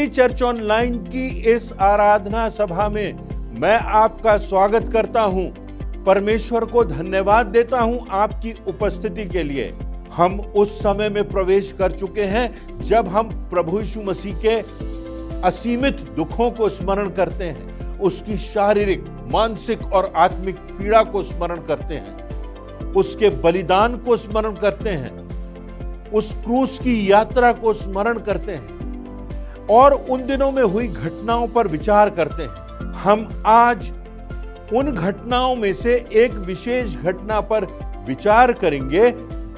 Hindi church online की इस आराधना सभा में मैं आपका स्वागत करता हूं। परमेश्वर को धन्यवाद देता हूं आपकी उपस्थिति के लिए। हम उस समय में प्रवेश कर चुके हैं जब हम प्रभु यीशु मसीह के असीमित दुखों को स्मरण करते हैं, उसकी शारीरिक, मानसिक और आत्मिक पीड़ा को स्मरण करते हैं, उसके बलिदान को स्मरण करते हैं, उस क्रूस की यात्रा को स्मरण करते हैं और उन दिनों में हुई घटनाओं पर विचार करते हैं। हम आज उन घटनाओं में से एक विशेष घटना पर विचार करेंगे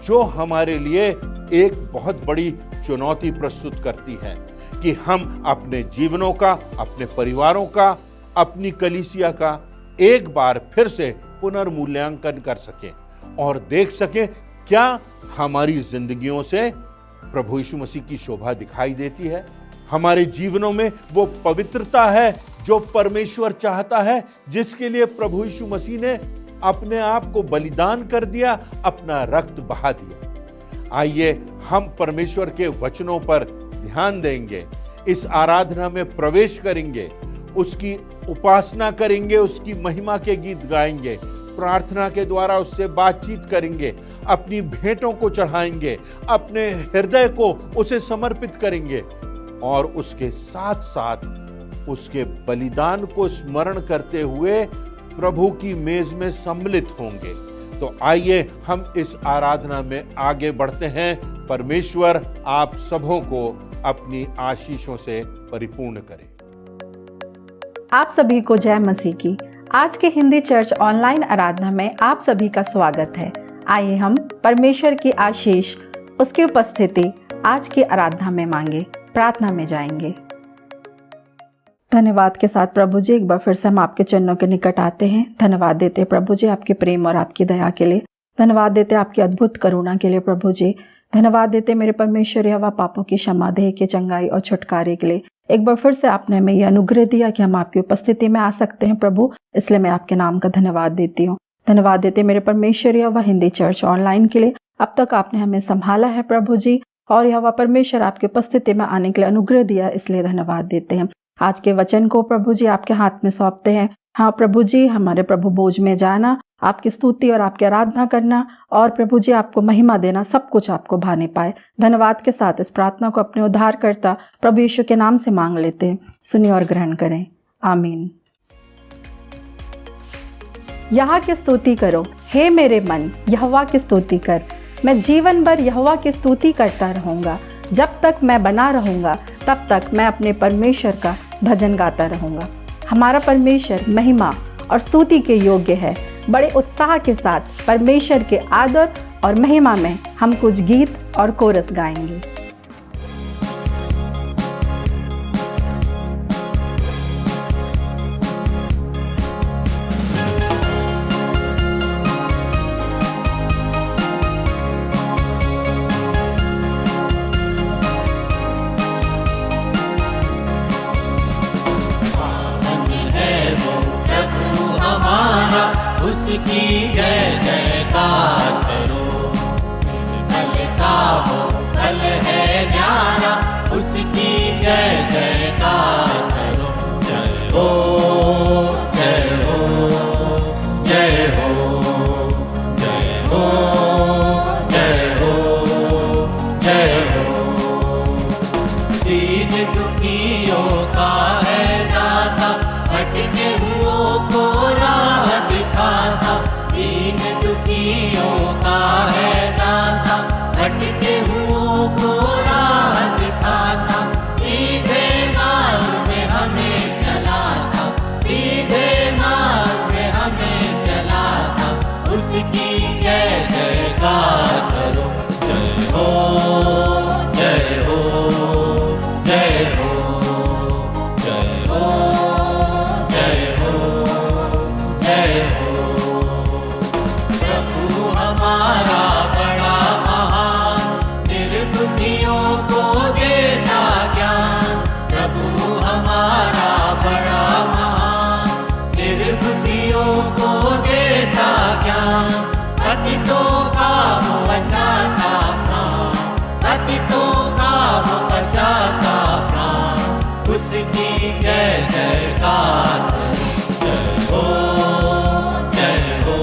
जो हमारे लिए एक बहुत बड़ी चुनौती प्रस्तुत करती है कि हम अपने जीवनों का, अपने परिवारों का, अपनी कलीसिया का एक बार फिर से पुनर्मूल्यांकन कर सकें और देख सकें क्या हमारी जिंदगियों से प्रभु यीशु मसीह की शोभा दिखाई देती है। हमारे जीवनों में वो पवित्रता है जो परमेश्वर चाहता है, जिसके लिए प्रभु यीशु मसीह ने अपने आप को बलिदान कर दिया, अपना रक्त बहा दिया। आइए हम परमेश्वर के वचनों पर ध्यान देंगे, इस आराधना में प्रवेश करेंगे, उसकी उपासना करेंगे, उसकी महिमा के गीत गाएंगे, प्रार्थना के द्वारा उससे बातचीत करेंगे, अपनी भेंटों को चढ़ाएंगे, अपने हृदय को उसे समर्पित करेंगे और उसके साथ साथ उसके बलिदान को स्मरण करते हुए प्रभु की मेज में सम्मिलित होंगे। तो आइए हम इस आराधना में आगे बढ़ते हैं। परमेश्वर आप सबों को अपनी आशीषों से परिपूर्ण करे। आप सभी को जय मसीह की। आज के हिंदी चर्च ऑनलाइन आराधना में आप सभी का स्वागत है। आइए हम परमेश्वर की आशीष, उसकी उपस्थिति आज की आराधना में मांगे। प्रार्थना में जाएंगे। धन्यवाद के साथ प्रभु जी एक बार फिर से हम आपके चरणों के निकट आते हैं। धन्यवाद देते प्रभु जी आपके प्रेम और आपकी दया के लिए। धन्यवाद देते आपकी अद्भुत करुणा के लिए प्रभु जी। धन्यवाद देते मेरे परमेश्वर यहोवा पापों की क्षमा, देह की चंगाई और छुटकारे के लिए। एक बार फिर से आपने हमें यह अनुग्रह दिया कि हम आपकी उपस्थिति में आ सकते हैं प्रभु, इसलिए मैं आपके नाम का धन्यवाद देती हूँ। धन्यवाद देते मेरे परमेश्वर यहोवा हिंदी चर्च ऑनलाइन के लिए। अब तक आपने हमें संभाला है प्रभु जी, और यहोवा परमेश्वर आपकी उपस्थिति में आने के लिए अनुग्रह दिया, इसलिए धन्यवाद देते हैं। आज के वचन को प्रभु जी आपके हाथ में सौंपते हैं। हाँ प्रभु जी, हमारे प्रभु बोझ में जाना, आपकी स्तुति और आपकी आराधना करना और प्रभु जी आपको महिमा देना, सब कुछ आपको भाने पाए। धन्यवाद के साथ इस प्रार्थना को अपने उद्धारकर्ता प्रभु यीशु के नाम से मांग लेते हैं। सुनिए और ग्रहण करें। आमीन। यहोवा की स्तुति करो, हे मेरे मन, यहोवा की स्तुति कर। मैं जीवन भर यहोवा की स्तुति करता रहूंगा। जब तक मैं बना रहूंगा तब तक मैं अपने परमेश्वर का भजन गाता रहूंगा। हमारा परमेश्वर महिमा और स्तुति के योग्य है। बड़े उत्साह के साथ परमेश्वर के आदर और महिमा में हम कुछ गीत और कोरस गाएंगे। उसकी जय जयकार करो, कल का वो कल है न्यारा, उसकी जय जयकार करो। जय हो, जय हो, जय हो, जय हो, जय हो, जय हो। दीन दुखियों का है दाता, भटके हुओं को राह दिखाता। दीन दुखियों का है दाता, भटके हुओं को राह दिखाता। सीधे मार्ग में हमें चलाता, सीधे मार्ग में हमें चलाता। उसकी जय जयकार करो। जय हो, जय हो, जय हो, जय हो, जय हो, जय हो। प्रभु हमारा बड़ा महान, निर्बुद्धियों को देता ज्ञान। प्रभु हमारा बड़ा महान, निर्बुद्धियों को देता ज्ञान। पतितों का वो बचाता प्राण, पतितों का वो बचाता प्राण। जयकार करो। जय हो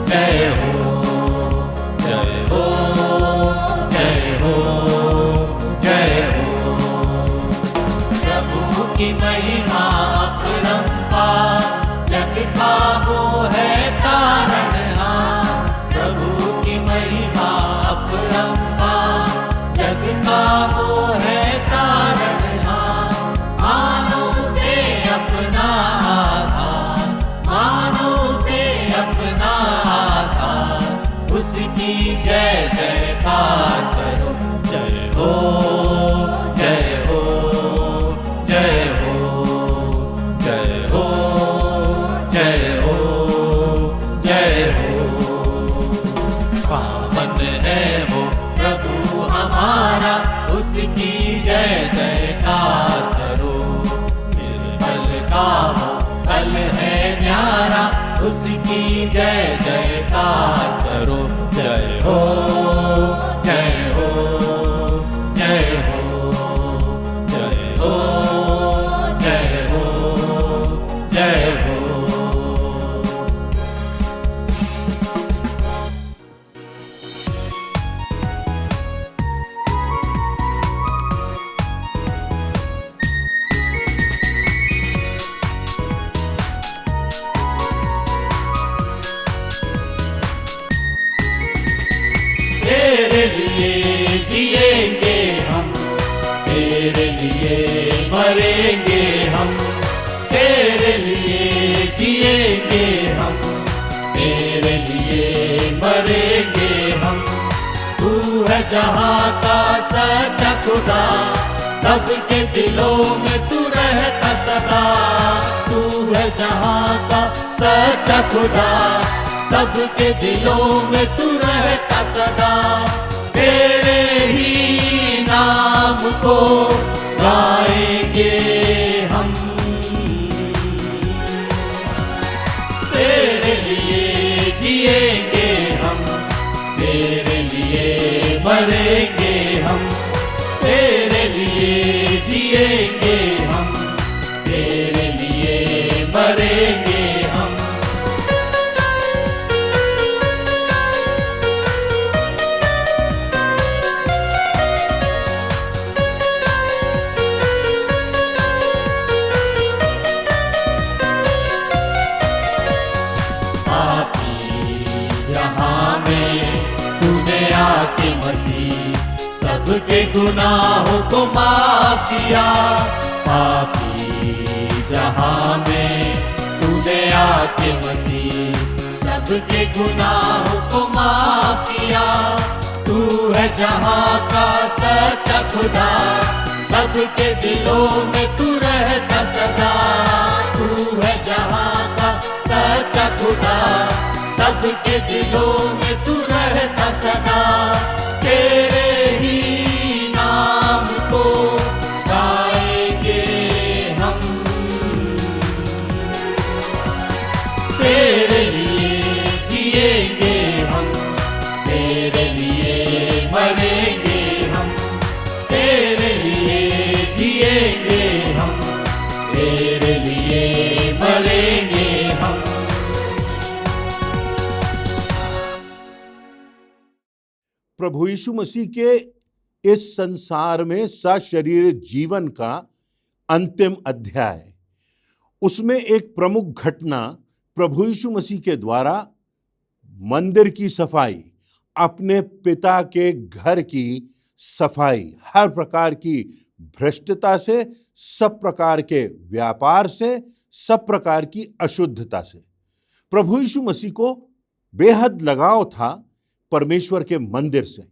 जय हो जय हो जय हो जय हो। प्रभु की महिमा अपरंपार, जग का वो है तारणहार। प्रभु की महिमा अपरंपार, जग का वो है तारणहार। मानो से अपना आधार, मानो से अपना आधार, उसकी जय जयकार करो। जय हो जय हो जय हो जय हो जय हो जय हो। पावन है वो प्रभु हमारा, उसकी जय जयकार करो। निर्मल का वो कल है न्यारा, उसकी जय जयकार करो। जय हो जय हो जय हो जय हो जय हो जय हो। तेरे लिए जिएंगे हम, तेरे लिए मरेंगे हम। तेरे लिए जिएंगे हम, तेरे लिए मरेंगे हम। तू है जहाँ का सच्चा खुदा, सबके दिलों में तू रहता सदा। तू है जहाँ का सच्चा खुदा, सबके दिलों में तू रहता सदा। तेरे ही नाम को गाएंगे हम, तेरे लिए जिएंगे हम, तेरे लिए मरेंगे हम। तेरे लिए जिएंगे हम, तेरे लिए मरेंगे हम। आके मसीह सबके गुनाहों को माफ किया। पापी जहां में तूने आके मसीह सबके गुनाहों को माफ किया। तू है जहां का सच्चा खुदा, सबके दिलों में तू रहता सदा। तू है जहां का सच्चा खुदा, सबके दिलों में तू रहता सदा। तेरे ही नाम को गाएंगे हम, तेरे लिए जिएंगे हम, तेरे लिए मरेंगे हम। तेरे लिए जिएंगे हम, तेरे लिए मरेंगे हम। प्रभु यीशु मसीह के इस संसार में सशरीर जीवन का अंतिम अध्याय, उसमें एक प्रमुख घटना प्रभु यीशु मसीह के द्वारा मंदिर की सफाई, अपने पिता के घर की सफाई, हर प्रकार की भ्रष्टता से, सब प्रकार के व्यापार से, सब प्रकार की अशुद्धता से। प्रभु यीशु मसीह को बेहद लगाव था परमेश्वर के मंदिर से।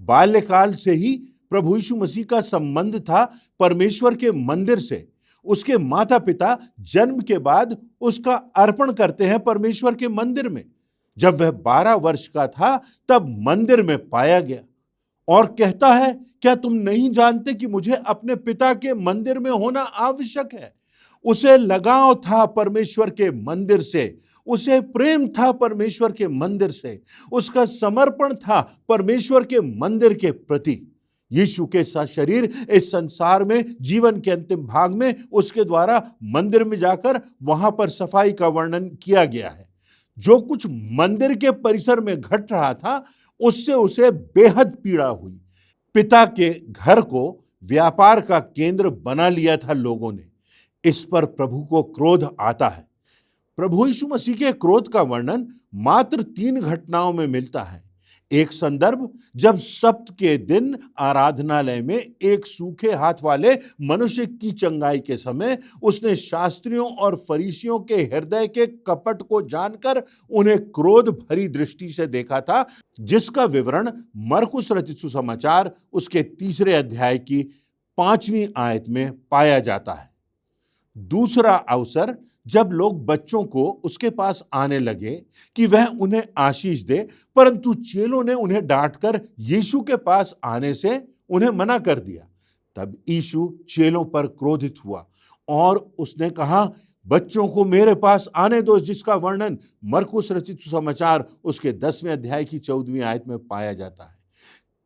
बाल्यकाल से ही प्रभु यीशु मसीह का संबंध था परमेश्वर के मंदिर से। उसके माता पिता जन्म के बाद उसका अर्पण करते हैं परमेश्वर के मंदिर में। जब वह 12 वर्ष का था तब मंदिर में पाया गया और कहता है, क्या तुम नहीं जानते कि मुझे अपने पिता के मंदिर में होना आवश्यक है? उसे लगाव था परमेश्वर के मंदिर से, उसे प्रेम था परमेश्वर के मंदिर से, उसका समर्पण था परमेश्वर के मंदिर के प्रति। यीशु के साथ शरीर इस संसार में जीवन के अंतिम भाग में उसके द्वारा मंदिर में जाकर वहां पर सफाई का वर्णन किया गया है। जो कुछ मंदिर के परिसर में घट रहा था उससे उसे बेहद पीड़ा हुई। पिता के घर को व्यापार का केंद्र बना लिया था लोगों ने। इस पर प्रभु को क्रोध आता है। प्रभु यीशु मसीह के क्रोध का वर्णन मात्र 3 घटनाओं में मिलता है। एक संदर्भ जब सप्त के दिन आराधनालय में एक सूखे हाथ वाले मनुष्य की चंगाई के समय उसने शास्त्रियों और फरीसियों के हृदय के कपट को जानकर उन्हें क्रोध भरी दृष्टि से देखा था, जिसका विवरण मरकुस रचित सुसमाचार उसके 3 अध्याय की 5वीं आयत में पाया जाता है। दूसरा अवसर जब लोग बच्चों को उसके पास आने लगे कि वह उन्हें आशीष दे, परंतु चेलों ने उन्हें डांटकर यीशु के पास आने से उन्हें मना कर दिया। तब यीशु चेलों पर क्रोधित हुआ और उसने कहा, बच्चों को मेरे पास आने दो, जिसका वर्णन मरकुस रचित सुसमाचार उसके 10वें अध्याय की 14वीं आयत में पाया जाता है।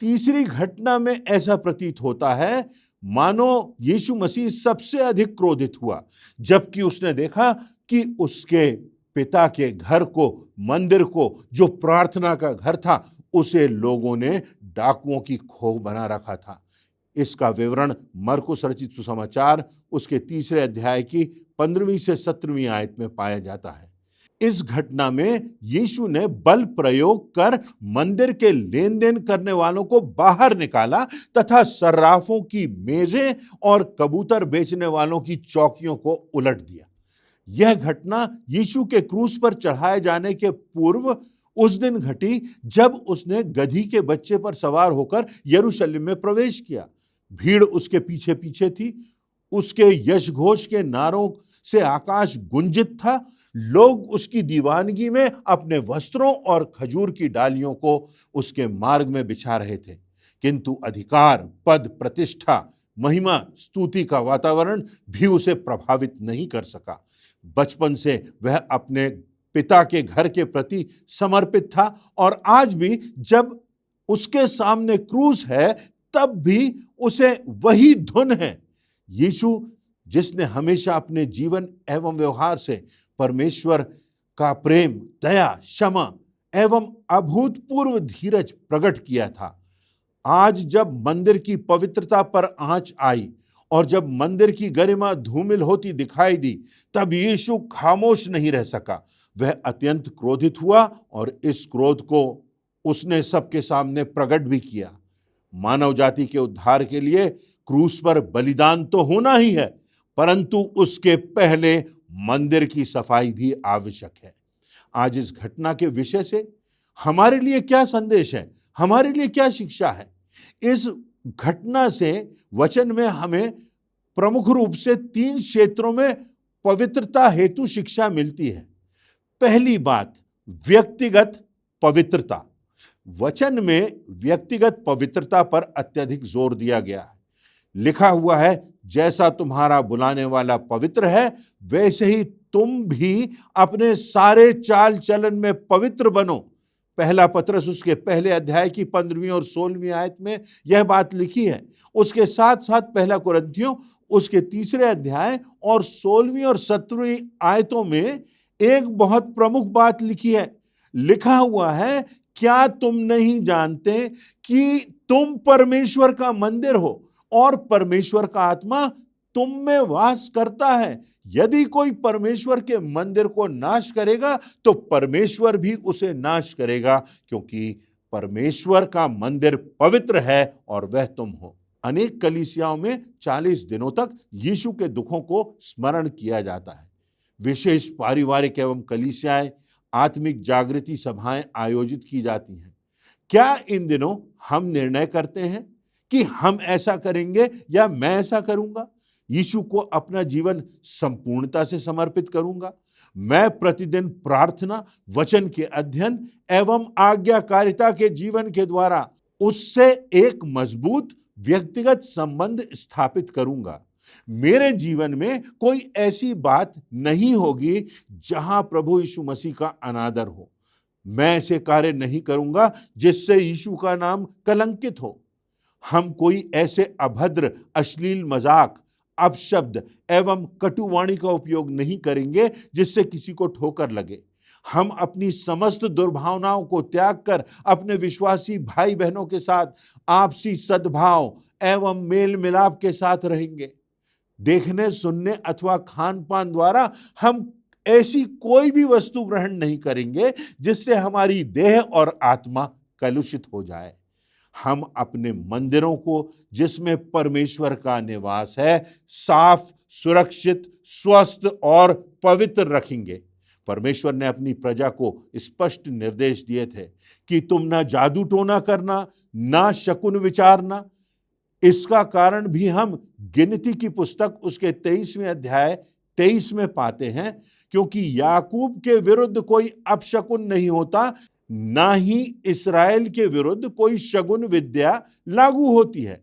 तीसरी घटना में ऐसा प्रतीत होता है मानो यीशु मसीह सबसे अधिक क्रोधित हुआ, जबकि उसने देखा कि उसके पिता के घर को, मंदिर को, जो प्रार्थना का घर था, उसे लोगों ने डाकुओं की खोह बना रखा था। इसका विवरण मरकुस रचित सुसमाचार उसके 3 अध्याय की 15वीं से 17वीं आयत में पाया जाता है। इस घटना में यीशु ने बल प्रयोग कर मंदिर के लेन देन करने वालों को बाहर निकाला तथा सर्राफों की मेजें और कबूतर बेचने वालों की चौकियों को उलट दिया। यह घटना यीशु के क्रूस पर चढ़ाए जाने के पूर्व उस दिन घटी जब उसने गधी के बच्चे पर सवार होकर यरूशलेम में प्रवेश किया। भीड़ उसके पीछे पीछे थी। उसके यश घोष के नारों से आकाश गुंजित था। लोग उसकी दीवानगी में अपने वस्त्रों और खजूर की डालियों को उसके मार्ग में बिछा रहे थे, किंतु अधिकार, पद, प्रतिष्ठा, महिमा, स्तुति का वातावरण भी उसे प्रभावित नहीं कर सका। बचपन से वह अपने पिता के घर के प्रति समर्पित था और आज भी जब उसके सामने क्रूस है तब भी उसे वही धुन है। यीशु, जिसने हमेशा अपने जीवन एवं व्यवहार से परमेश्वर का प्रेम, दया, क्षमा एवं अभूतपूर्व धीरज प्रकट किया था, आज जब मंदिर की पवित्रता पर आंच आई और जब मंदिर की गरिमा धूमिल होती दिखाई दी, तब यीशु खामोश नहीं रह सका। वह अत्यंत क्रोधित हुआ और इस क्रोध को उसने सबके सामने प्रकट भी किया। मानव जाति के उद्धार के लिए क्रूस पर बलिदान तो होना ही है, परंतु उसके पहले मंदिर की सफाई भी आवश्यक है। आज इस घटना के विषय से हमारे लिए क्या संदेश है, हमारे लिए क्या शिक्षा है? इस घटना से वचन में हमें प्रमुख रूप से 3 क्षेत्रों में पवित्रता हेतु शिक्षा मिलती है। पहली बात, व्यक्तिगत पवित्रता। वचन में व्यक्तिगत पवित्रता पर अत्यधिक जोर दिया गया है। लिखा हुआ है, जैसा तुम्हारा बुलाने वाला पवित्र है, वैसे ही तुम भी अपने सारे चाल चलन में पवित्र बनो। पहला पत्रस उसके 1 अध्याय की 15वीं और 16वीं आयत में यह बात लिखी है। उसके साथ साथ पहला कुरिन्थियों उसके 3 अध्याय और 16वीं और 17वीं आयतों में एक बहुत प्रमुख बात लिखी है। लिखा हुआ है, क्या तुम नहीं जानते कि तुम परमेश्वर का मंदिर हो और परमेश्वर का आत्मा तुम में वास करता है? यदि कोई परमेश्वर के मंदिर को नाश करेगा तो परमेश्वर भी उसे नाश करेगा, क्योंकि परमेश्वर का मंदिर पवित्र है और वह तुम हो। अनेक कलीसियाओं में 40 दिनों तक यीशु के दुखों को स्मरण किया जाता है। विशेष पारिवारिक एवं कलीसियाएं, आत्मिक जागृति सभाएं आयोजित की जाती हैं। क्या इन दिनों हम निर्णय करते हैं कि हम ऐसा करेंगे या मैं ऐसा करूंगा? यीशु को अपना जीवन संपूर्णता से समर्पित करूंगा। मैं प्रतिदिन प्रार्थना, वचन के अध्ययन एवं आज्ञाकारिता के जीवन के द्वारा उससे एक मजबूत व्यक्तिगत संबंध स्थापित करूंगा। मेरे जीवन में कोई ऐसी बात नहीं होगी जहां प्रभु यीशु मसीह का अनादर हो। मैं ऐसे कार्य नहीं करूंगा जिससे यीशु का नाम कलंकित हो। हम कोई ऐसे अभद्र, अश्लील मजाक, अपशब्द एवं कटुवाणी का उपयोग नहीं करेंगे जिससे किसी को ठोकर लगे। हम अपनी समस्त दुर्भावनाओं को त्याग कर अपने विश्वासी भाई बहनों के साथ आपसी सद्भाव एवं मेल मिलाप के साथ रहेंगे। देखने, सुनने अथवा खान पान द्वारा हम ऐसी कोई भी वस्तु ग्रहण नहीं करेंगे जिससे हमारी देह और आत्मा कलुषित हो जाए। हम अपने मंदिरों को, जिसमें परमेश्वर का निवास है, साफ, सुरक्षित, स्वस्थ और पवित्र रखेंगे। परमेश्वर ने अपनी प्रजा को स्पष्ट निर्देश दिए थे कि तुम ना जादू टोना करना, ना शकुन विचारना। इसका कारण भी हम गिनती की पुस्तक उसके 23वें अध्याय 23 में पाते हैं, क्योंकि याकूब के विरुद्ध कोई अपशकुन नहीं होता, ना ही इस्राएल के विरुद्ध कोई शगुन विद्या लागू होती है।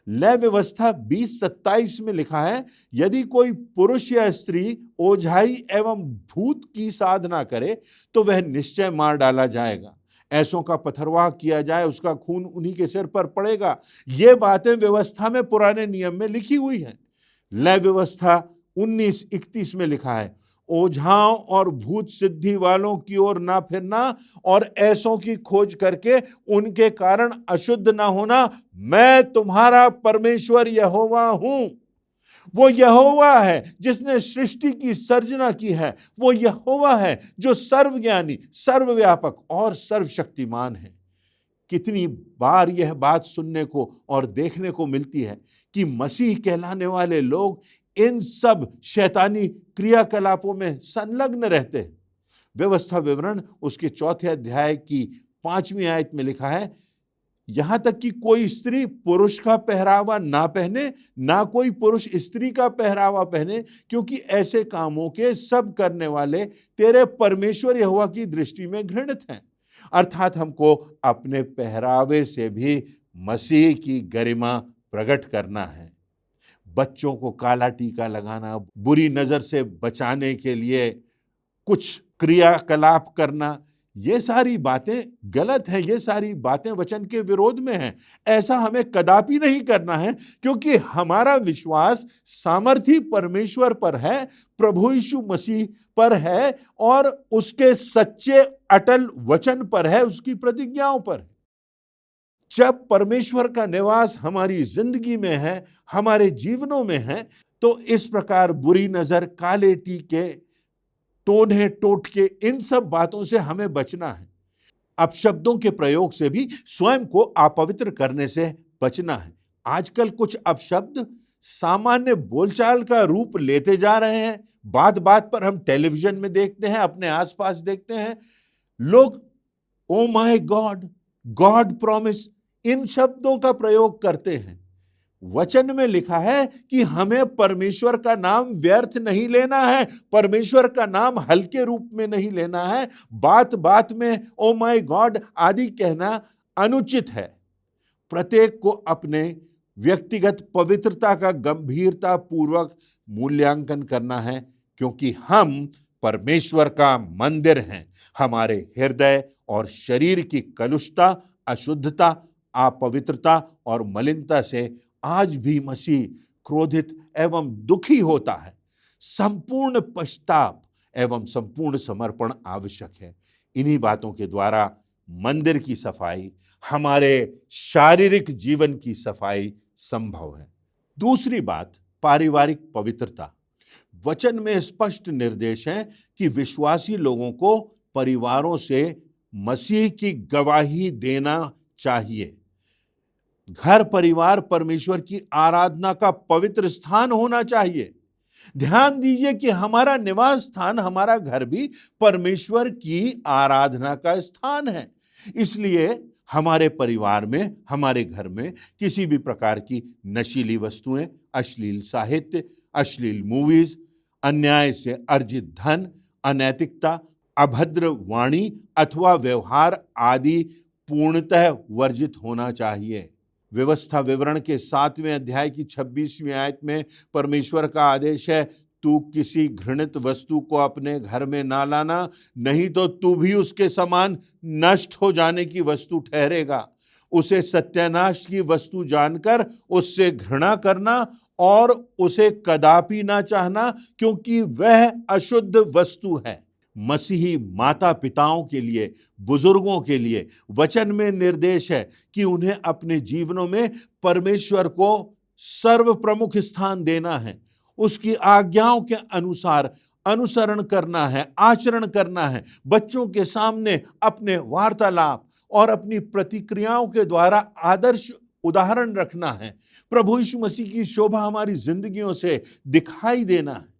लय व्यवस्था 20:27 में लिखा है, यदि कोई पुरुष या स्त्री ओझाई एवं भूत की साधना करे तो वह निश्चय मार डाला जाएगा। ऐसों का पथरवाह किया जाए, उसका खून उन्हीं के सिर पर पड़ेगा। ये बातें व्यवस्था में, पुराने नियम में लिखी हुई हैं। लय व्यवस्था 19:31 में लिखा है, ओझाओं और भूत सिद्धि वालों की ओर ना फिरना और ऐसों की खोज करके उनके कारण अशुद्ध ना होना। मैं तुम्हारा परमेश्वर यहोवा हूं। वो यहोवा है जिसने सृष्टि की सर्जना की है। वो यहोवा है जो सर्वज्ञानी, सर्वव्यापक और सर्वशक्तिमान है। कितनी बार यह बात सुनने को और देखने को मिलती है कि मसीह कहलाने वाले लोग इन सब शैतानी क्रियाकलापों में संलग्न रहते हैं। व्यवस्था विवरण उसके 4 अध्याय की 5वीं आयत में लिखा है, यहां तक कि कोई स्त्री पुरुष का पहरावा ना पहने, ना कोई पुरुष स्त्री का पहरावा पहने, क्योंकि ऐसे कामों के सब करने वाले तेरे परमेश्वर यहोवा की दृष्टि में घृणित हैं। अर्थात हमको अपने पहरावे से भी मसीह की गरिमा प्रकट करना है। बच्चों को काला टीका लगाना, बुरी नजर से बचाने के लिए कुछ क्रियाकलाप करना, ये सारी बातें गलत हैं। ये सारी बातें वचन के विरोध में हैं। ऐसा हमें कदापि नहीं करना है, क्योंकि हमारा विश्वास सामर्थी परमेश्वर पर है, प्रभु यीशु मसीह पर है और उसके सच्चे अटल वचन पर है, उसकी प्रतिज्ञाओं पर है। जब परमेश्वर का निवास हमारी जिंदगी में है, हमारे जीवनों में है, तो इस प्रकार बुरी नजर, काले टीके, टोने टोटके, इन सब बातों से हमें बचना है। अपशब्दों के प्रयोग से भी स्वयं को अपवित्र करने से बचना है। आजकल कुछ अपशब्द सामान्य बोलचाल का रूप लेते जा रहे हैं। बात बात पर हम टेलीविजन में देखते हैं, अपने आसपास देखते हैं, लोग oh my God, God promise, इन शब्दों का प्रयोग करते हैं। वचन में लिखा है कि हमें परमेश्वर का नाम व्यर्थ नहीं लेना है, परमेश्वर का नाम हल्के रूप में नहीं लेना है। बात बात में ओ माय गॉड आदि कहना अनुचित है। प्रत्येक को अपने व्यक्तिगत पवित्रता का गंभीरता पूर्वक मूल्यांकन करना है, क्योंकि हम परमेश्वर का मंदिर हैं। हमारे हृदय और शरीर की कलुषता, अशुद्धता, अपवित्रता और मलिनता से आज भी मसीह क्रोधित एवं दुखी होता है। संपूर्ण पश्चाताप एवं संपूर्ण समर्पण आवश्यक है। इन्हीं बातों के द्वारा मंदिर की सफाई, हमारे शारीरिक जीवन की सफाई संभव है। दूसरी बात, पारिवारिक पवित्रता। वचन में स्पष्ट निर्देश है कि विश्वासी लोगों को परिवारों से मसीह की गवाही देना चाहिए। घर परिवार परमेश्वर की आराधना का पवित्र स्थान होना चाहिए। ध्यान दीजिए कि हमारा निवास स्थान, हमारा घर भी परमेश्वर की आराधना का स्थान है। इसलिए हमारे परिवार में, हमारे घर में किसी भी प्रकार की नशीली वस्तुएं, अश्लील साहित्य, अश्लील मूवीज, अन्याय से अर्जित धन, अनैतिकता, अभद्र वाणी अथवा व्यवहार आदि पूर्णतः वर्जित होना चाहिए। व्यवस्था विवरण के 7वें अध्याय की 26वीं आयत में परमेश्वर का आदेश है, तू किसी घृणित वस्तु को अपने घर में ना लाना, नहीं तो तू भी उसके समान नष्ट हो जाने की वस्तु ठहरेगा। उसे सत्यानाश की वस्तु जानकर उससे घृणा करना और उसे कदापि ना चाहना, क्योंकि वह अशुद्ध वस्तु है। मसीही माता पिताओं के लिए, बुजुर्गों के लिए वचन में निर्देश है कि उन्हें अपने जीवनों में परमेश्वर को सर्व प्रमुख स्थान देना है, उसकी आज्ञाओं के अनुसार अनुसरण करना है, आचरण करना है। बच्चों के सामने अपने वार्तालाप और अपनी प्रतिक्रियाओं के द्वारा आदर्श उदाहरण रखना है। प्रभु यीशु मसीह की शोभा हमारी जिंदगियों से दिखाई देना है।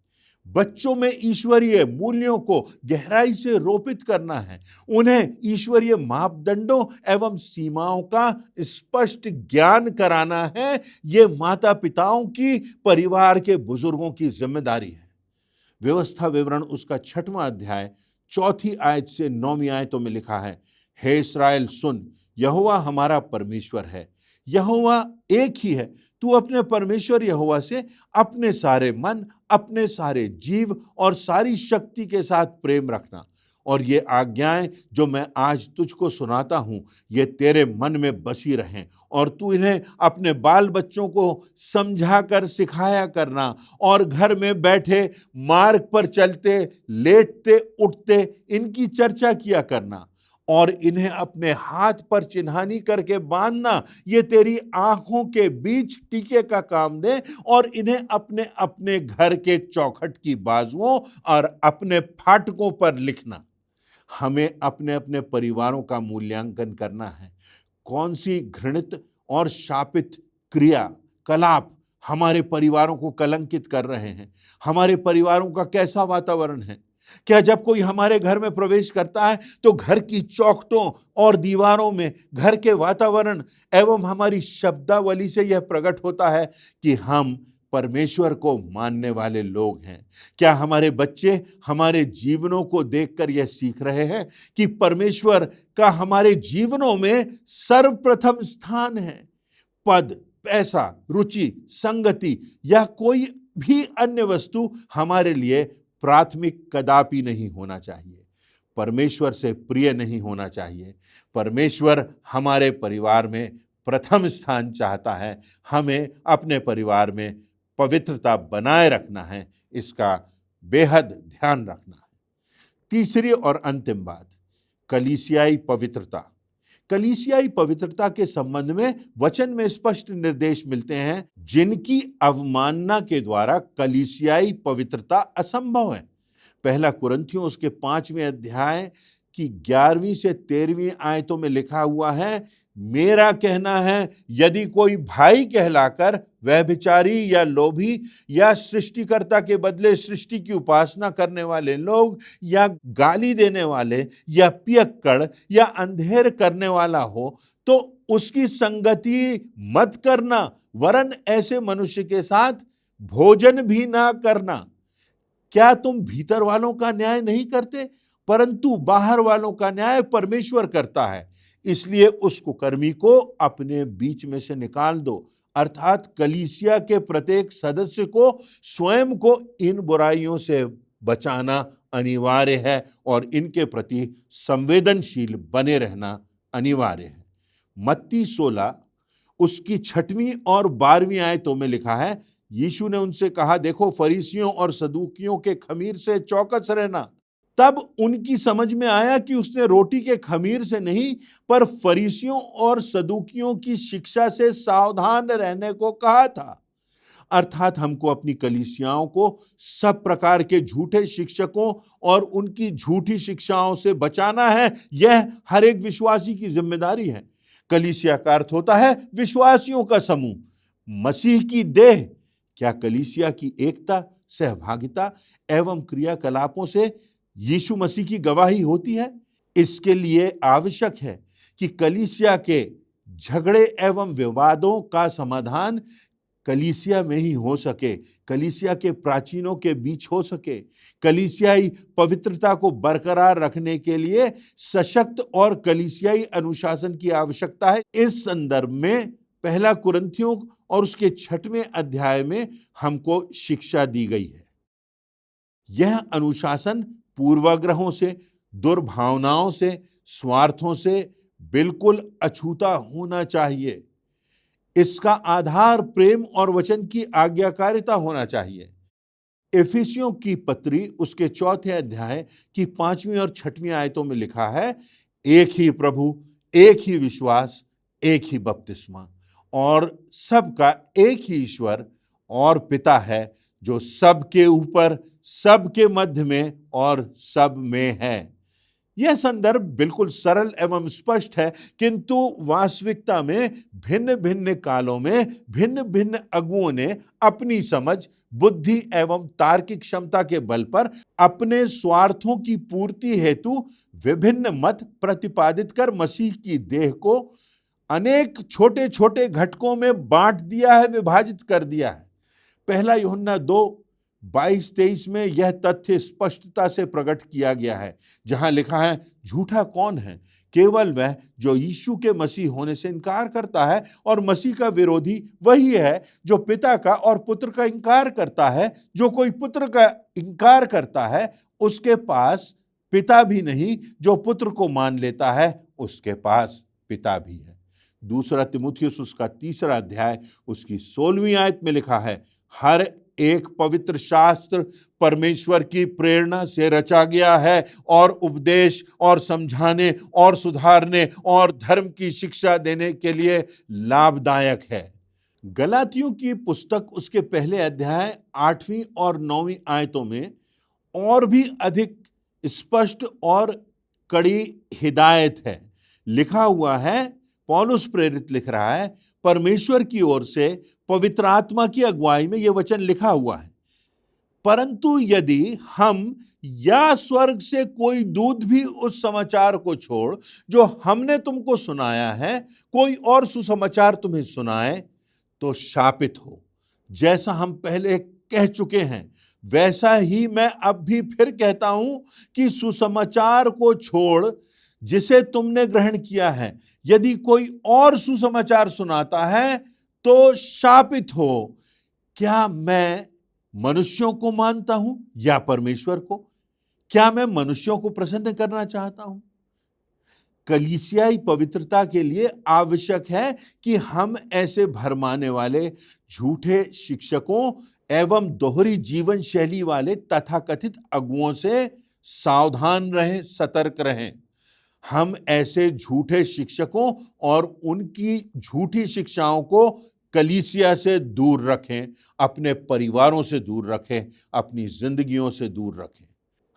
बच्चों में ईश्वरीय मूल्यों को गहराई से रोपित करना है। उन्हें ईश्वरीय मापदंडों एवं सीमाओं का स्पष्ट ज्ञान कराना है। ये माता पिताओं की, परिवार के बुजुर्गों की जिम्मेदारी है। व्यवस्था विवरण उसका 6वां अध्याय 4 आयत से 9 आयतों में लिखा है, हे इस्राएल सुन, यहोवा हमारा परमेश्वर है, यहोवा एक ही है। तू अपने परमेश्वर यहोवा से अपने सारे मन, अपने सारे जीव और सारी शक्ति के साथ प्रेम रखना। और ये आज्ञाएं जो मैं आज तुझको सुनाता हूं, ये तेरे मन में बसी रहें और तू इन्हें अपने बाल बच्चों को समझा कर सिखाया करना। और घर में बैठे, मार्ग पर चलते, लेटते उठते इनकी चर्चा किया करना और इन्हें अपने हाथ पर चिन्हानी करके बांधना। ये तेरी आंखों के बीच टीके का काम दे और इन्हें अपने अपने घर के चौखट की बाजुओं और अपने फाटकों पर लिखना। हमें अपने अपने परिवारों का मूल्यांकन करना है। कौन सी घृणित और शापित क्रिया कलाप हमारे परिवारों को कलंकित कर रहे हैं? हमारे परिवारों का कैसा वातावरण है? क्या जब कोई हमारे घर में प्रवेश करता है तो घर की चौखटों और दीवारों में, घर के वातावरण एवं हमारी शब्दावली से यह प्रकट होता है कि हम परमेश्वर को मानने वाले लोग हैं? क्या हमारे बच्चे हमारे जीवनों को देखकर यह सीख रहे हैं कि परमेश्वर का हमारे जीवनों में सर्वप्रथम स्थान है? पद, पैसा, रुचि, संगति या कोई भी अन्य वस्तु हमारे लिए प्राथमिक कदापि नहीं होना चाहिए। परमेश्वर से प्रिय नहीं होना चाहिए। परमेश्वर हमारे परिवार में प्रथम स्थान चाहता है। हमें अपने परिवार में पवित्रता बनाए रखना है, इसका बेहद ध्यान रखना है। तीसरी और अंतिम बात, कलीसियाई पवित्रता। कलीसियाई पवित्रता के संबंध में वचन में स्पष्ट निर्देश मिलते हैं, जिनकी अवमानना के द्वारा कलीसियाई पवित्रता असंभव है। 1 कुरिन्थियों उसके 5वें अध्याय की 11वीं से 13वीं आयतों में लिखा हुआ है, मेरा कहना है, यदि कोई भाई कहलाकर व्यभिचारी या लोभी या सृष्टिकर्ता के बदले सृष्टि की उपासना करने वाले लोग या गाली देने वाले या पियक्कड़ या अंधेर करने वाला हो, तो उसकी संगति मत करना, वरन ऐसे मनुष्य के साथ भोजन भी ना करना। क्या तुम भीतर वालों का न्याय नहीं करते? परंतु बाहर वालों का न्याय परमेश्वर करता है। इसलिए उस कुकर्मी को अपने बीच में से निकाल दो। अर्थात कलीसिया के प्रत्येक सदस्य को स्वयं को इन बुराइयों से बचाना अनिवार्य है और इनके प्रति संवेदनशील बने रहना अनिवार्य है। मत्ती 16 उसकी 6वीं और 12वीं आयतों में लिखा है, यीशु ने उनसे कहा, देखो फरीसियों और सदूकियों के खमीर से चौकस रहना। तब उनकी समझ में आया कि उसने रोटी के खमीर से नहीं, पर फरीसियों और सदूकियों की शिक्षा से सावधान रहने को कहा था। अर्थात हमको अपनी कलीसियाओं को सब प्रकार के झूठे शिक्षकों और उनकी झूठी शिक्षाओं से बचाना है। यह हर एक विश्वासी की जिम्मेदारी है। कलीसिया का अर्थ होता है विश्वासियों का समूह, मसीह की देह। क्या कलीसिया की एकता, सहभागिता एवं क्रियाकलापों से यीशु मसीह की गवाही होती है? इसके लिए आवश्यक है कि कलीसिया के झगड़े एवं विवादों का समाधान कलीसिया में ही हो सके, कलीसिया के प्राचीनों के बीच हो सके। कलीसियाई पवित्रता को बरकरार रखने के लिए सशक्त और कलीसियाई अनुशासन की आवश्यकता है। इस संदर्भ में 1 कुरिन्थियों और उसके 6वें अध्याय में हमको शिक्षा दी गई है। यह अनुशासन पूर्वाग्रहों से, दुर्भावनाओं से, स्वार्थों से, बिल्कुल अछूता होना चाहिए। इसका आधार प्रेम और वचन की आज्ञाकारिता होना चाहिए। इफिसियों की पत्री उसके 4 अध्याय की 5वीं और 6वीं आयतों में लिखा है, एक ही प्रभु, एक ही विश्वास, एक ही बपतिस्मा और सबका एक ही ईश्वर और पिता है, जो सबके ऊपर, सबके मध्य में और सब में है। यह संदर्भ बिल्कुल सरल एवं स्पष्ट है, किंतु वास्तविकता में भिन्न भिन्न कालों में भिन्न भिन्न अगुओं ने अपनी समझ, बुद्धि एवं तार्किक क्षमता के बल पर अपने स्वार्थों की पूर्ति हेतु विभिन्न मत प्रतिपादित कर मसीह की देह को अनेक छोटे छोटे घटकों में बांट दिया है, विभाजित कर दिया है। पहला यूहन्ना 2:22-23 में यह तथ्य स्पष्टता से प्रकट किया गया है, जहां लिखा है, झूठा कौन है? केवल वह जो यीशु के मसीह होने से इनकार करता है, और मसीह का विरोधी वही है जो पिता का और पुत्र का इनकार करता है। जो कोई पुत्र का इनकार करता है, उसके पास पिता भी नहीं, जो पुत्र को मान लेता है उसके पास पिता भी है। दूसरा तिमुथियुस उसका 3 अध्याय उसकी 16वीं आयत में लिखा है, हर एक पवित्र शास्त्र परमेश्वर की प्रेरणा से रचा गया है और उपदेश और समझाने और सुधारने और धर्म की शिक्षा देने के लिए लाभदायक है। गलातियों की पुस्तक उसके पहले अध्याय 8वीं और 9वीं आयतों में और भी अधिक स्पष्ट और कड़ी हिदायत है। लिखा हुआ है, पौलुस प्रेरित लिख रहा है, परमेश्वर की ओर से पवित्र आत्मा की अगुवाई में यह वचन लिखा हुआ है, परंतु यदि हम या स्वर्ग से कोई दूत भी उस समाचार को छोड़ जो हमने तुमको सुनाया है, कोई और सुसमाचार तुम्हें सुनाए, तो शापित हो। जैसा हम पहले कह चुके हैं, वैसा ही मैं अब भी फिर कहता हूं कि सुसमाचार को छोड़ जिसे तुमने ग्रहण किया है, यदि कोई और सुसमाचार सुनाता है तो शापित हो। क्या मैं मनुष्यों को मानता हूं या परमेश्वर को? क्या मैं मनुष्यों को प्रसन्न करना चाहता हूं? कलीसियाई पवित्रता के लिए आवश्यक है कि हम ऐसे भरमाने वाले झूठे शिक्षकों एवं दोहरी जीवन शैली वाले तथाकथित अगुओं से सावधान रहें, सतर्क रहें। हम ऐसे झूठे शिक्षकों और उनकी झूठी शिक्षाओं को कलीसिया से दूर रखें, अपने परिवारों से दूर रखें, अपनी जिंदगियों से दूर रखें।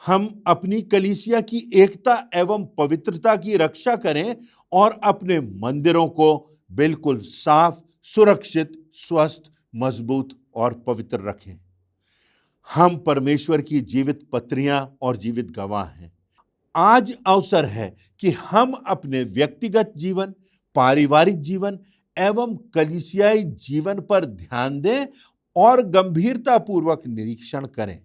हम अपनी कलीसिया की एकता एवं पवित्रता की रक्षा करें और अपने मंदिरों को बिल्कुल साफ, सुरक्षित, स्वस्थ, मजबूत और पवित्र रखें। हम परमेश्वर की जीवित पत्रियां और जीवित गवाह हैं। आज अवसर है कि हम अपने व्यक्तिगत जीवन, पारिवारिक जीवन एवं कलीसियाई जीवन पर ध्यान दें और गंभीरतापूर्वक निरीक्षण करें।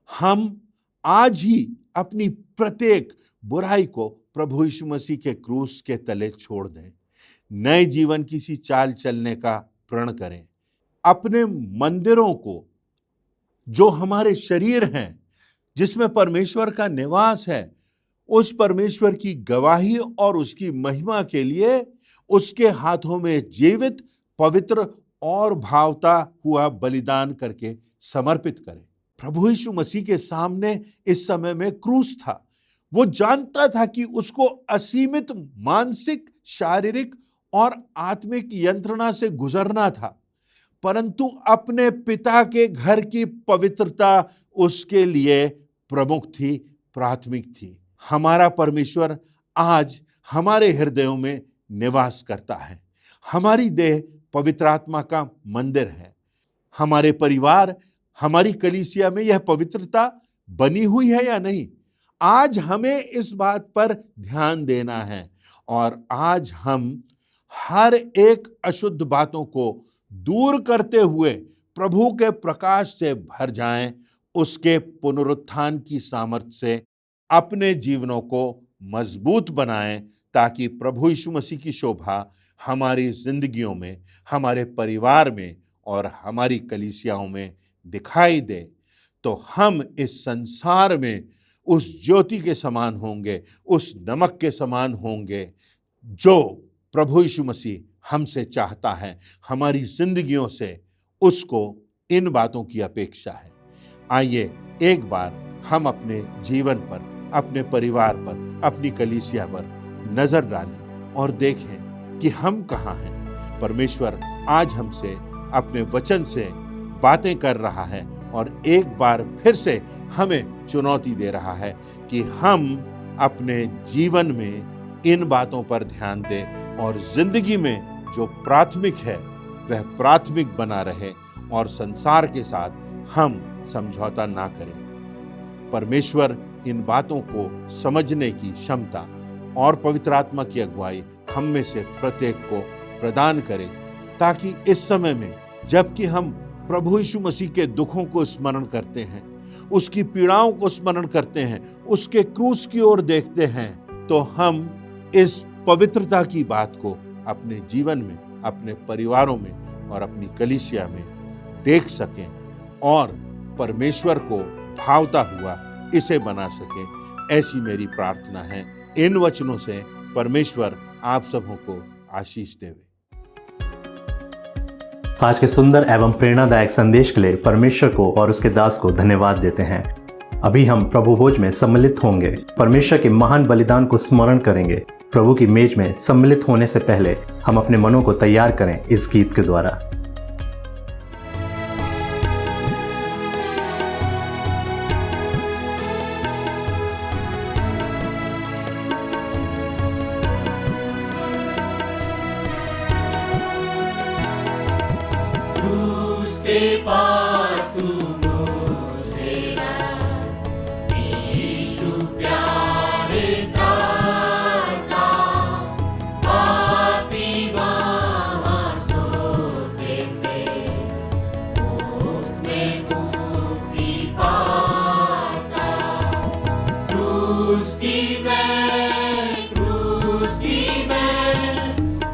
हम आज ही अपनी प्रत्येक बुराई को प्रभु यीशु मसीह के क्रूस के तले छोड़ दें। नए जीवन की सी चाल चलने का प्रण करें। अपने मंदिरों को, जो हमारे शरीर हैं, जिसमें परमेश्वर का निवास है, उस परमेश्वर की गवाही और उसकी महिमा के लिए उसके हाथों में जीवित, पवित्र और भावता हुआ बलिदान करके समर्पित करें। प्रभु यीशु मसीह के सामने इस समय में क्रूस था। वो जानता था कि उसको असीमित मानसिक, शारीरिक और आत्मिक यंत्रणा से गुजरना था, परंतु अपने पिता के घर की पवित्रता उसके लिए प्रमुख थी, प्राथमिक थी। हमारा परमेश्वर आज हमारे हृदयों में निवास करता है। हमारी देह पवित्र आत्मा का मंदिर है। हमारे परिवार, हमारी कलीसिया में यह पवित्रता बनी हुई है या नहीं? आज हमें इस बात पर ध्यान देना है और आज हम हर एक अशुद्ध बातों को दूर करते हुए प्रभु के प्रकाश से भर जाएं, उसके पुनरुत्थान की सामर्थ्य से अपने जीवनों को मजबूत बनाएं, ताकि प्रभु यीशु मसीह की शोभा हमारी जिंदगियों में, हमारे परिवार में और हमारी कलीसियाओं में दिखाई दे। तो हम इस संसार में उस ज्योति के समान होंगे, उस नमक के समान होंगे, जो प्रभु यीशु मसीह हमसे चाहता है, हमारी जिंदगियों से उसको इन बातों की अपेक्षा है। आइए एक बार हम अपने जीवन पर, अपने परिवार पर, अपनी कलीसिया पर नजर डालें और देखें कि हम कहाँ हैं। परमेश्वर आज हमसे अपने वचन से बातें कर रहा है और एक बार फिर से हमें चुनौती दे रहा है कि हम अपने जीवन में इन बातों पर ध्यान दें और जिंदगी में जो प्राथमिक है वह प्राथमिक बना रहे और संसार के साथ हम समझौता ना करें। परमेश्वर इन बातों को समझने की क्षमता और पवित्र आत्मा की अगुवाई हम में से प्रत्येक को प्रदान करे, ताकि इस समय में जबकि हम प्रभु यीशु मसीह के दुखों को स्मरण करते हैं, उसकी पीड़ाओं को स्मरण करते हैं, उसके क्रूस की ओर देखते हैं, तो हम इस पवित्रता की बात को अपने जीवन में, अपने परिवारों में और अपनी कलीसिया में देख सकें और परमेश्वर को भावता हुआ इसे बना सकें। ऐसी मेरी प्रार्थना है। इन वचनों से परमेश्वर आप सबों को आशीष देवे। आज के सुंदर एवं प्रेरणादायक संदेश के लिए परमेश्वर को और उसके दास को धन्यवाद देते हैं। अभी हम प्रभु भोज में सम्मिलित होंगे, परमेश्वर के महान बलिदान को स्मरण करेंगे। प्रभु की मेज में सम्मिलित होने से पहले हम अपने मनों को तैयार करें इस गीत के द्वारा। उसके पास तू मुझे ला, यीशु प्यारे त्राता, पापी वहाँ सोते से उसमें मुक्ति पाता। क्रूस की मैं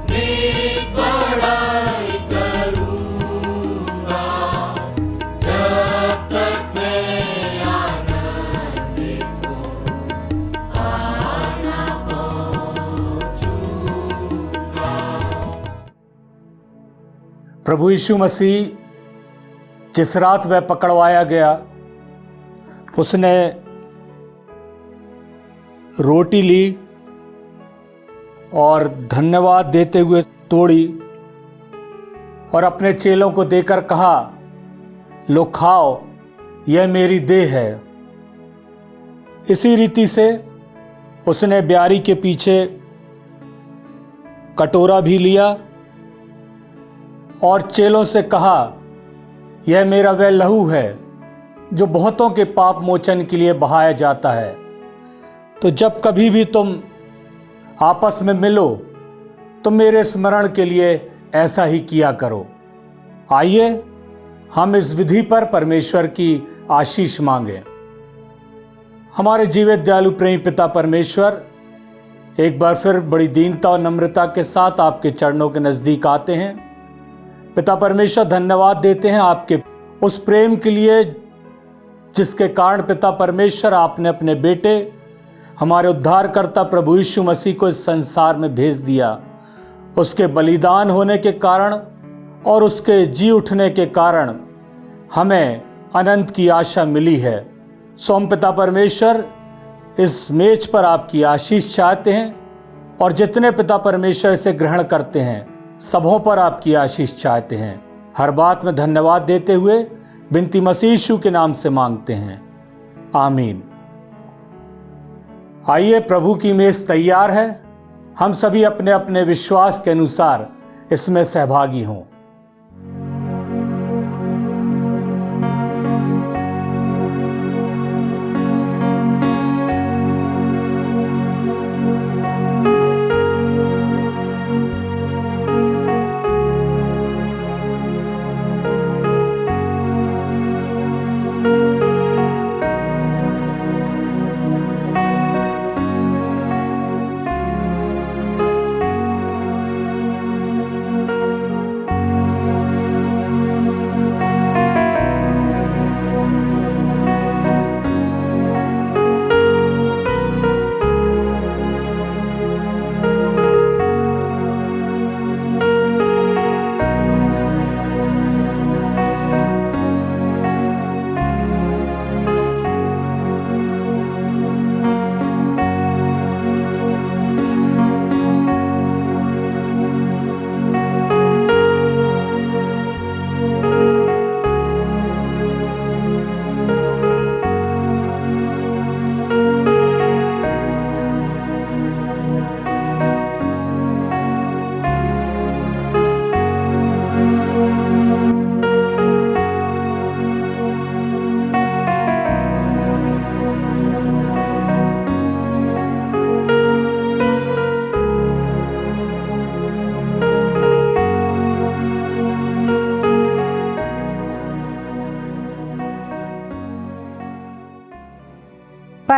नेक बड़ाई करूँगा, जब तक मैं आनंदित हूँ, आना पहुँचूँगा। प्रभु यीशु मसीह जिस रात वह पकड़वाया गया, उसने रोटी ली और धन्यवाद देते हुए तोड़ी और अपने चेलों को देकर कहा, लो खाओ, यह मेरी देह है। इसी रीति से उसने ब्यारी के पीछे कटोरा भी लिया और चेलों से कहा, यह मेरा वह लहू है जो बहुतों के पाप मोचन के लिए बहाया जाता है। तो जब कभी भी तुम आपस में मिलो तो मेरे स्मरण के लिए ऐसा ही किया करो। आइए हम इस विधि पर परमेश्वर की आशीष मांगें। हमारे जीवित दयालु प्रेमी पिता परमेश्वर, एक बार फिर बड़ी दीनता और नम्रता के साथ आपके चरणों के नजदीक आते हैं। पिता परमेश्वर, धन्यवाद देते हैं आपके उस प्रेम के लिए जिसके कारण पिता परमेश्वर आपने अपने बेटे, हमारे उद्धारकर्ता प्रभु यीशु मसीह को इस संसार में भेज दिया। उसके बलिदान होने के कारण और उसके जी उठने के कारण हमें अनंत की आशा मिली है। सो हम पिता परमेश्वर इस मेज पर आपकी आशीष चाहते हैं और जितने पिता परमेश्वर इसे ग्रहण करते हैं सबों पर आपकी आशीष चाहते हैं। हर बात में धन्यवाद देते हुए बिनती मसीह यीशु के नाम से मांगते हैं, आमीन। आइए, प्रभु की मेज तैयार है। हम सभी अपने अपने विश्वास के अनुसार इसमें सहभागी हों।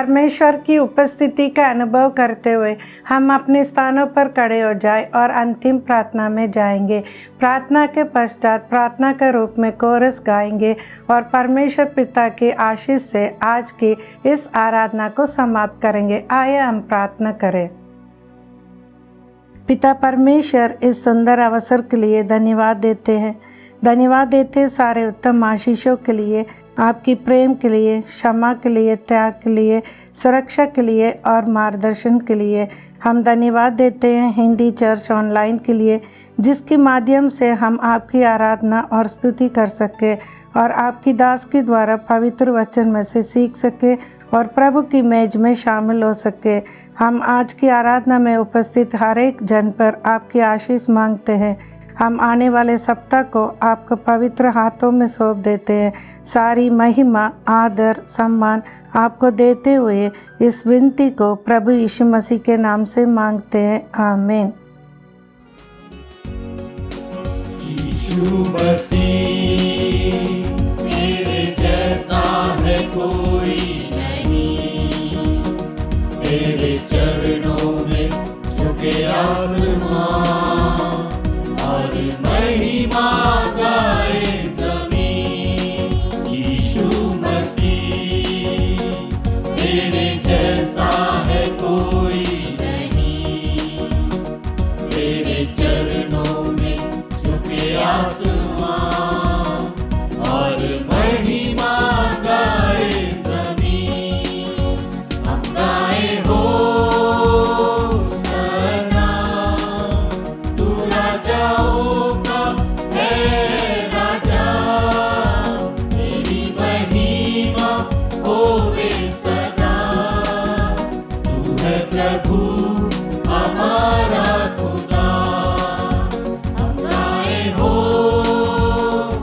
परमेश्वर की उपस्थिति का अनुभव करते हुए हम अपने स्थानों पर खड़े हो जाए और अंतिम प्रार्थना में जाएंगे। प्रार्थना के पश्चात प्रार्थना के रूप में कोरस गाएंगे और परमेश्वर पिता की आशीष से आज की इस आराधना को समाप्त करेंगे। आइए हम प्रार्थना करें। पिता परमेश्वर, इस सुंदर अवसर के लिए धन्यवाद देते हैं। धन्यवाद देते हैं सारे उत्तम आशीषों के लिए, आपकी प्रेम के लिए, क्षमा के लिए, त्याग के लिए, सुरक्षा के लिए और मार्गदर्शन के लिए। हम धन्यवाद देते हैं हिंदी चर्च ऑनलाइन के लिए, जिसके माध्यम से हम आपकी आराधना और स्तुति कर सके और आपकी दास के द्वारा पवित्र वचन में से सीख सके और प्रभु की मेज में शामिल हो सके। हम आज की आराधना में उपस्थित हर एक जन पर आपकी आशीष मांगते हैं। हम आने वाले सप्ताह को आपको पवित्र हाथों में सौंप देते हैं। सारी महिमा, आदर, सम्मान आपको देते हुए इस विनती को प्रभु यीशु मसीह के नाम से मांगते हैं। आमीन। यीशु मसीह मेरे जैसा है कोई नहीं, तेरे चरणों में झुके आसमां और महिमा गाए ज़मीन। यीशु मसीह तेरे जैसा है कोई नहीं, तेरे चरणों में झुके आसमां और महिमा गाए ज़मीन। हम गाए होसना, तू राजाओं का है राजा, तेरी महिमा होवे सदा। तू है प्रभु हमारा खुदा। हम गाए होसना,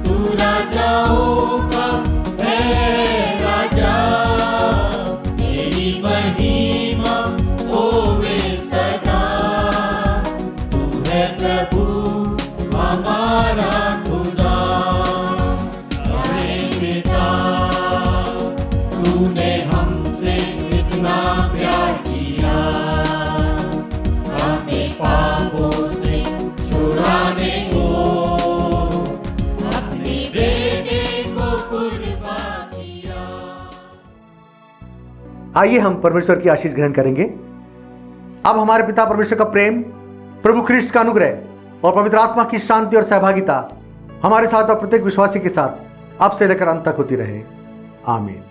तू राजाओं का है राजा, तेरी महिमा होवे सदा। तू है प्रभु हमारा खुदा। हरे पिता, तूने हमसे इतना प्यार किया, हमें पापों से छुड़ाने को अपने बेटे को कुर्बान किया। आइए हम परमेश्वर की आशीष ग्रहण करेंगे। अब हमारे पिता परमेश्वर का प्रेम, प्रभु ख्रिस्त का अनुग्रह और पवित्र आत्मा की शांति और सहभागिता हमारे साथ और प्रत्येक विश्वासी के साथ अब से लेकर अंत तक होती रहे। आमीन।